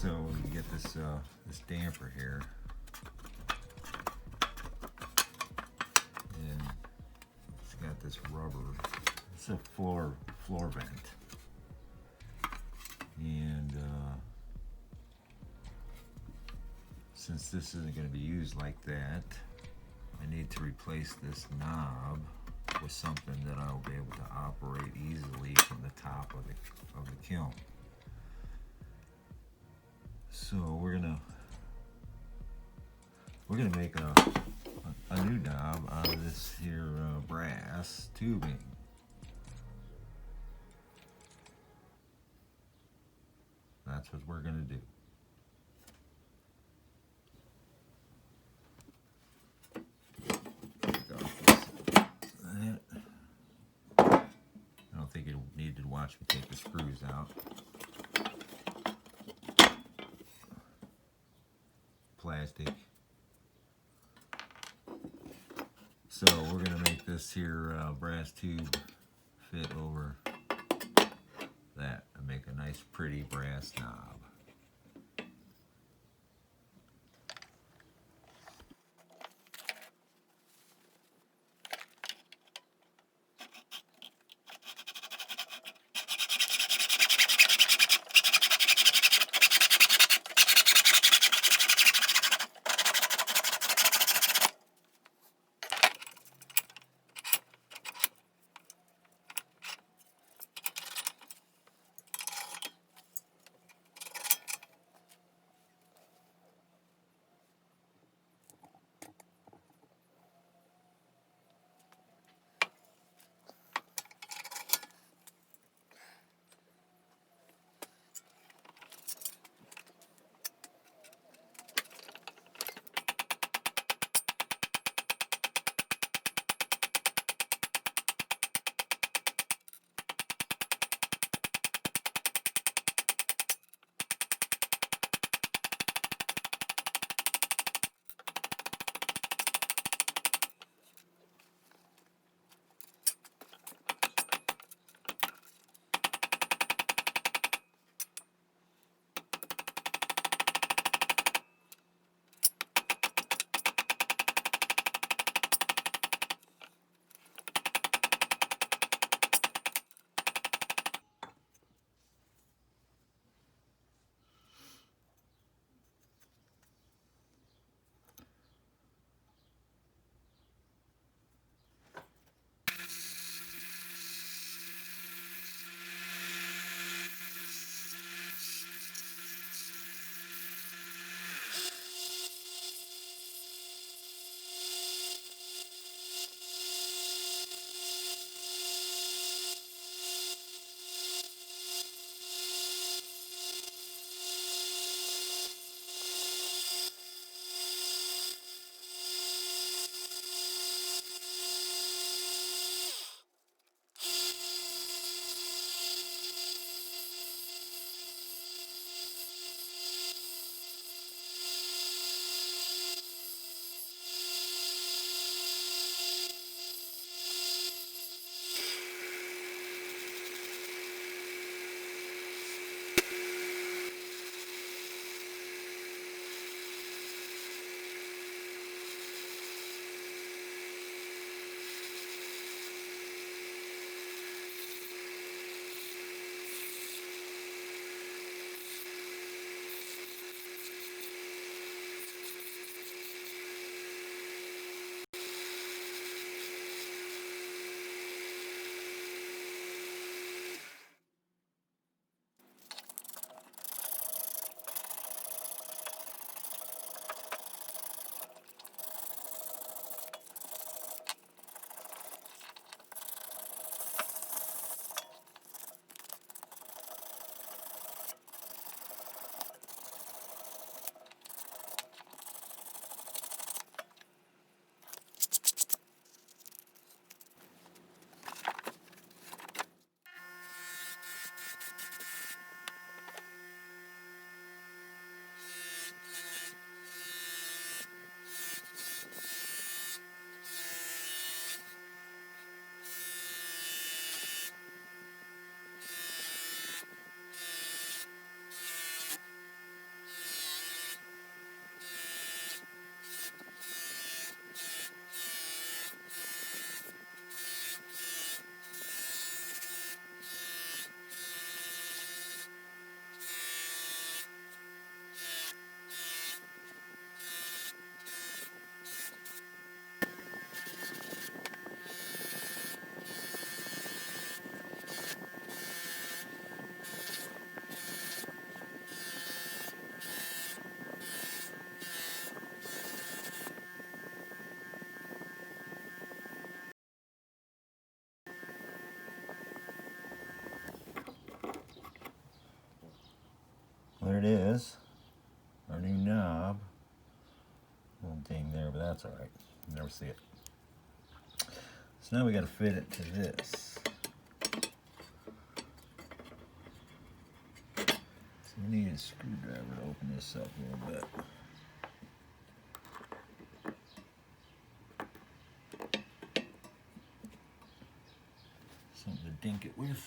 So you get this this damper here, and it's got this rubber. It's a floor vent, and since this isn't going to be used like that, I need to replace this knob with something that I'll be able to operate easily from the top of the kiln. So we're gonna make a new knob out of this here brass tubing. That's what we're gonna do. I don't think you need to watch me take the screws out. Plastic. So we're gonna make this here brass tube fit over that and make a nice pretty brass knob. There it is, our new knob. Little ding there, but that's all right. You never see it. So now we got to fit it to this. So we need a screwdriver to open this up a little bit. Something to dink it with.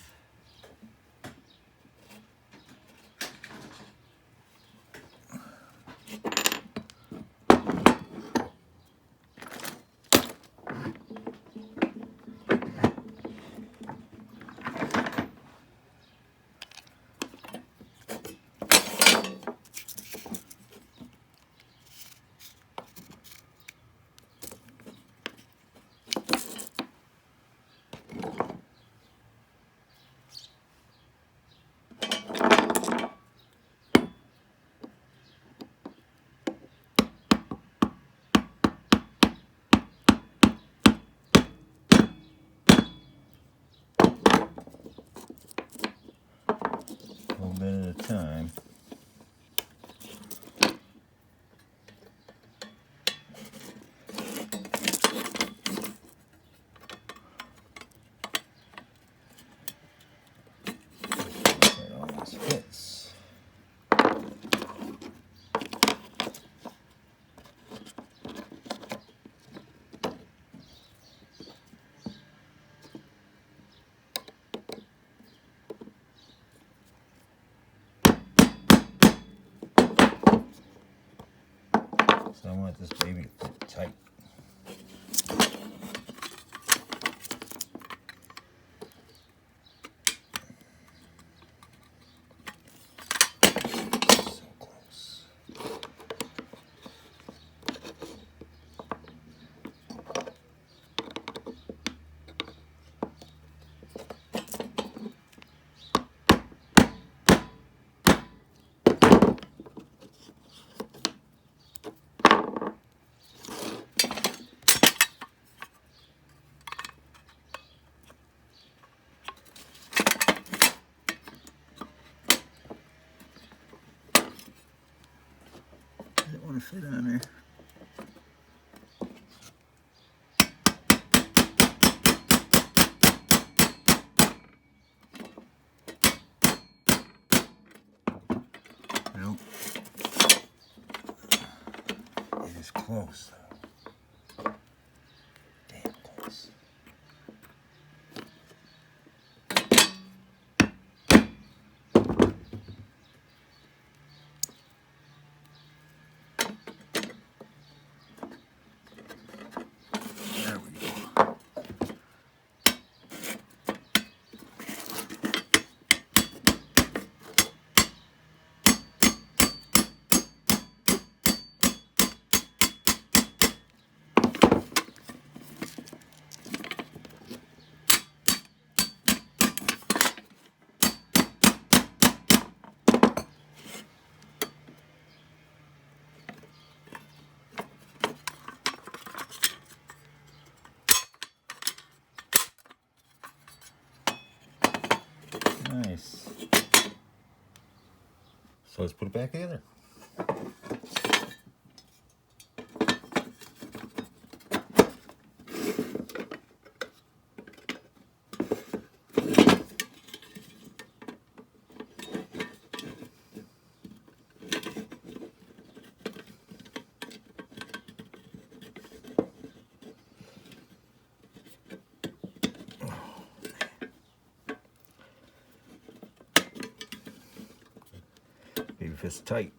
A little bit at a time. That almost fits. So I want this baby to fit tight. So close. Doesn't want to fit on there. Nope. It is close though. Damn close. There we go. Nice. So let's put it back together. Baby fits tight.